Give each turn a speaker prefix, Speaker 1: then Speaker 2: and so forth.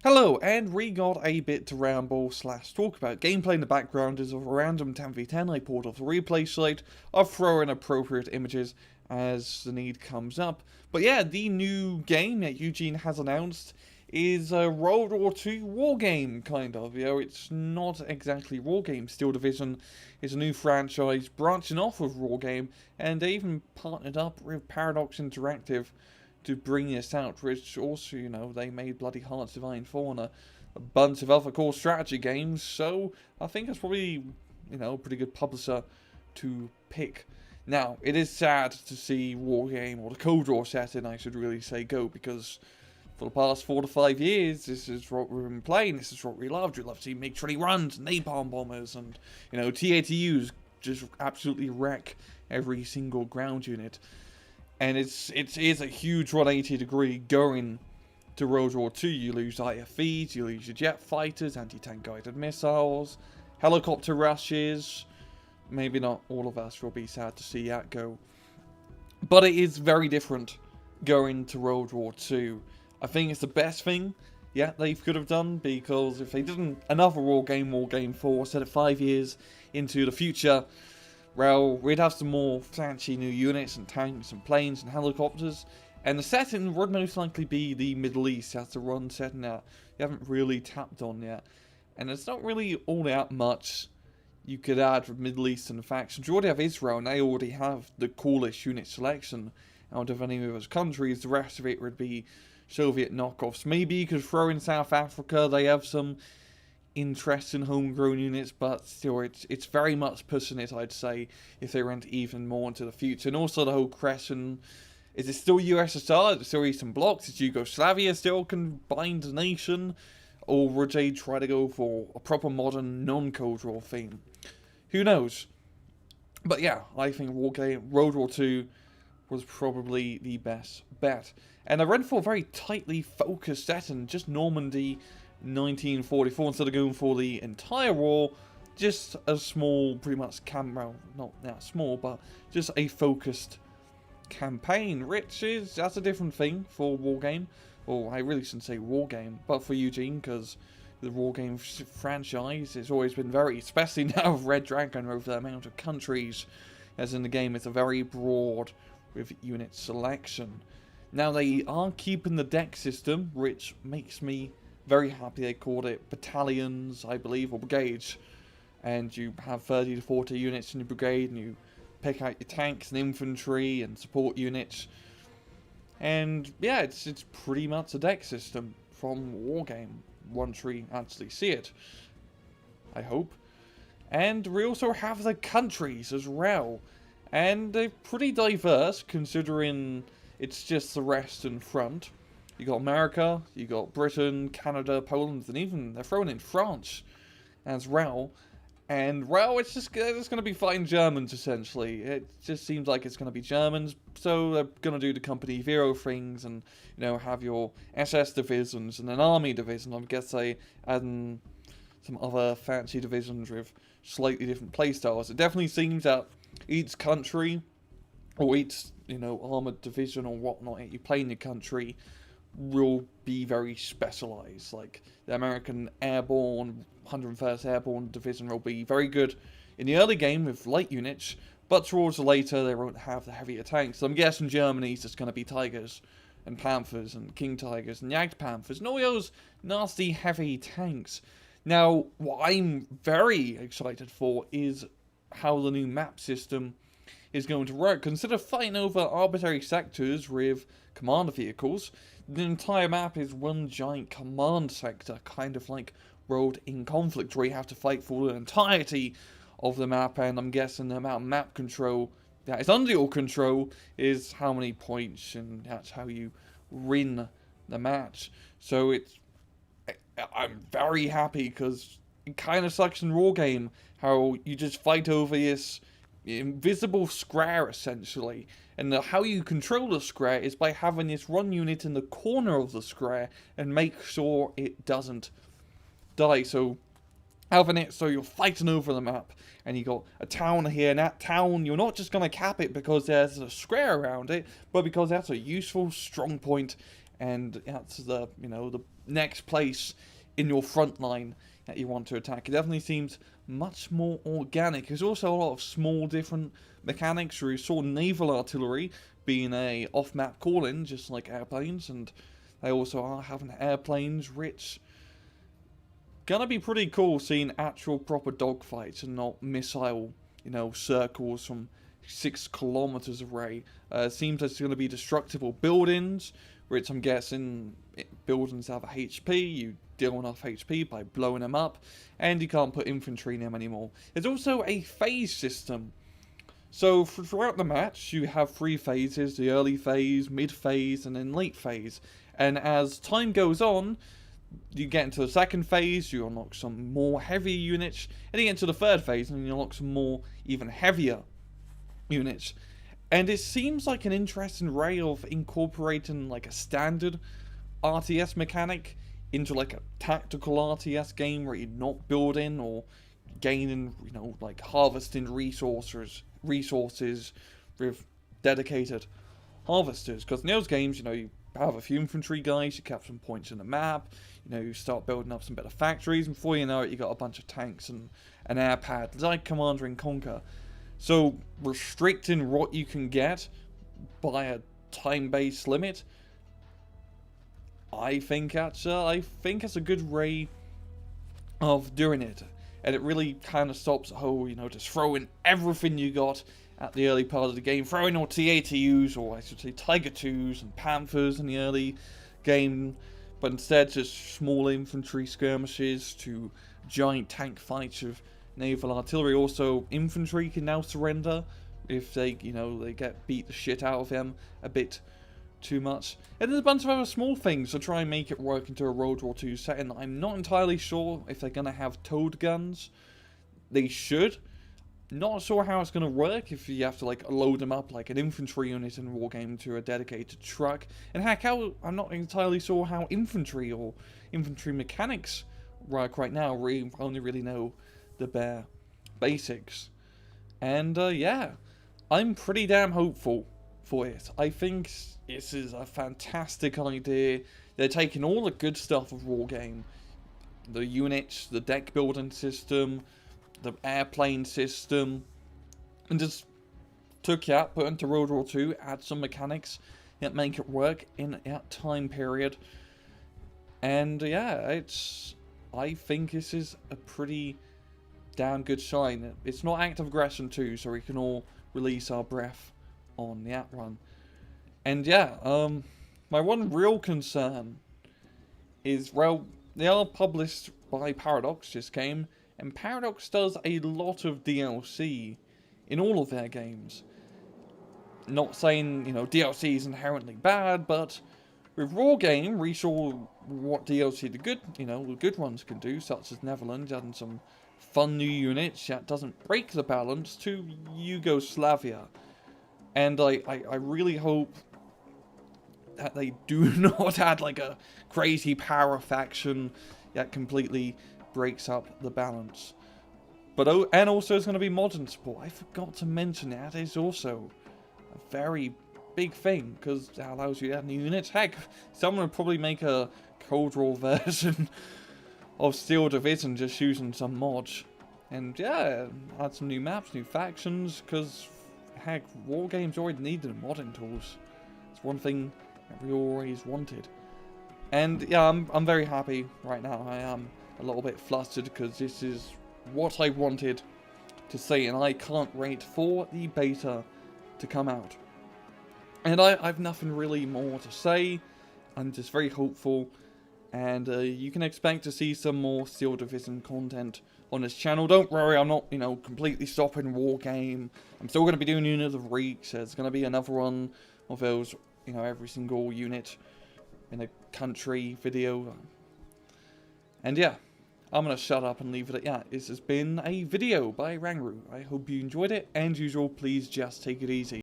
Speaker 1: Hello, and we got a bit to ramble slash talk about. Gameplay in the background is of a random 10v10 I pulled off the replay slate. I'll throw in appropriate images as the need comes up. But yeah, the new game that Eugene has announced is a World War II wargame, kind of. You know, it's not exactly wargame. Steel Division is a new franchise branching off of wargame, and they even partnered up with Paradox Interactive to bring this out, which also, you know, they made bloody Hearts of Iron 4 and a bunch of other core strategy games, so I think it's probably, you know, a pretty good publisher to pick. Now, it is sad to see Wargame, or the Cold War setting, I should really say, go, because for the past 4 to 5 years, this is what we've been playing, this is what we loved. We loved seeing MiG-20 runs, and napalm bombers, and, you know, TATUs just absolutely wreck every single ground unit. And it is a huge 180 degree going to World War II. You lose IFVs, you lose your jet fighters, anti-tank guided missiles, helicopter rushes. Maybe not all of us will be sad to see that go. But it is very different going to World War II. I think it's the best thing, yeah, they could have done, because if they did another Wargame 4, set it 5 years into the future, well, we'd have some more fancy new units and tanks and planes and helicopters, and the setting would most likely be the Middle East. That's the one setting that you haven't really tapped on yet, and it's not really all that much you could add with Middle Eastern factions. You already have Israel, and they already have the coolest unit selection out of any of those countries. The rest of it would be Soviet knockoffs. Maybe you could throw in South Africa. They have some interesting homegrown units, but still it's very much pushing it, I'd say, if they went even more into the future. And also the whole question, is it still USSR? Is it still Eastern Bloc? Is Yugoslavia still combined nation? Or would they try to go for a proper modern non-Cold War theme? Who knows? But yeah, I think World War II was probably the best bet. And I went for a very tightly focused setting, just Normandy 1944, instead of going for the entire war. Just a small, pretty much well, not that small, but just a focused campaign, which is, that's a different thing for Wargame. Well, I really shouldn't say Wargame, but for Eugene, because the Wargame franchise has always been very, especially now with Red Dragon, over the amount of countries as in the game, it's a very broad with unit selection. Now, they are keeping the deck system, which makes me very happy. They called it battalions, I believe, or brigades, and you have 30 to 40 units in your brigade, and you pick out your tanks and infantry and support units. And yeah, it's pretty much a deck system from Wargame, once we actually see it, I hope. And we also have the countries as well, and they're pretty diverse considering it's just the Western Front. You got America, you got Britain, Canada, Poland, and even they're throwing in France as well. And well, it's going to be fighting Germans essentially. It just seems like it's going to be Germans, so they're going to do the Company Zero things, and you know, have your SS divisions and an army division. I guess they add in some other fancy divisions with slightly different playstyles. It definitely seems that each country, or each, you know, armored division or whatnot you play in your country, will be very specialized. Like the American Airborne 101st Airborne Division will be very good in the early game with light units, but towards the later they won't have the heavier tanks. So I'm guessing Germany's just going to be Tigers and Panthers and King Tigers and Jagd Panthers and all those nasty heavy tanks. Now, what I'm very excited for is how the new map system is going to work. Consider fighting over arbitrary sectors with commander vehicles. The entire map is one giant command sector, kind of like World in Conflict, where you have to fight for the entirety of the map, and I'm guessing the amount of map control that is under your control is how many points, and that's how you win the match. So I'm very happy, because it kind of sucks in Wargame how you just fight over this invisible square essentially, and how you control the square is by having this one unit in the corner of the square and make sure it doesn't die. So having it so you're fighting over the map, and you got a town here, and that town you're not just going to cap it because there's a square around it, but because that's a useful strong point, and that's the, you know, next place in your front line that you want to attack. It definitely seems much more organic. There's also a lot of small different mechanics. We saw naval artillery being a off-map call-in, just like airplanes, and they also are having airplanes, which gonna be pretty cool seeing actual proper dogfights and not missile, circles from 6 kilometers away. Seems there's gonna be destructible buildings, which I'm guessing buildings have a HP. You deal enough HP by blowing them up, and you can't put infantry in them anymore. There's also a phase system. So throughout the match, you have 3 phases: the early phase, mid phase, and then late phase. And as time goes on, you get into the second phase, you unlock some more heavy units, and you get into the third phase, and you unlock some more, even heavier units. And it seems like an interesting way of incorporating like a standard RTS mechanic into like a tactical RTS game where you're not building or gaining, like harvesting resources with dedicated harvesters. Because in those games, you have a few infantry guys, you capture some points in the map, you start building up some better factories, and before you know it, you got a bunch of tanks and an air pad, like Commander & Conquer. So restricting what you can get by a time-based limit, I think that's a good way of doing it, and it really kind of stops the whole, just throwing everything you got at the early part of the game, throwing all TA-2s, or I should say Tiger 2s and Panthers in the early game, but instead just small infantry skirmishes to giant tank fights with naval artillery. Also, infantry can now surrender if they get beat the shit out of them a bit too much. And there's a bunch of other small things to try and make it work into a World War II setting. I'm not entirely sure if they're going to have towed guns. They should. Not sure how it's going to work, if you have to load them up like an infantry unit in Wargame to a dedicated truck. And heck, I'm not entirely sure how infantry or infantry mechanics work right now. We only really know the bare basics. And yeah, I'm pretty damn hopeful for it. I think this is a fantastic idea. They're taking all the good stuff of Wargame, the units, the deck building system, the airplane system, and just took it, put into World War II, add some mechanics that make it work in that time period. And yeah, I think this is a pretty damn good sign. It's not active aggression too, so we can all release our breath on that run. And yeah, my one real concern is, well, they are published by Paradox, this game, and Paradox does a lot of DLC in all of their games. Not saying, DLC is inherently bad, but with Wargame, we saw what DLC the good ones can do, such as Netherlands, adding some fun new units that doesn't break the balance to Yugoslavia. And I really hope that they do not add a crazy power faction that completely breaks up the balance. But and also there's going to be modern support. I forgot to mention that is also a very big thing, because that allows you to add new units. Heck, someone would probably make a Cold War version of Steel Division just using some mods. And yeah, add some new maps, new factions, because heck, Wargames already needed modding tools. It's one thing that we always wanted. And yeah, I'm very happy right now. I am a little bit flustered because this is what I wanted to see, and I can't wait for the beta to come out. And I've nothing really more to say. I'm just very hopeful, and you can expect to see some more Steel Division content on this channel. Don't worry, I'm not, completely stopping Wargame. I'm still going to be doing Unit of the Week. So there's going to be another one of those, every single unit in a country video. And yeah, I'm going to shut up and leave it at that. This has been a video by Rangru. I hope you enjoyed it, and as usual, please just take it easy.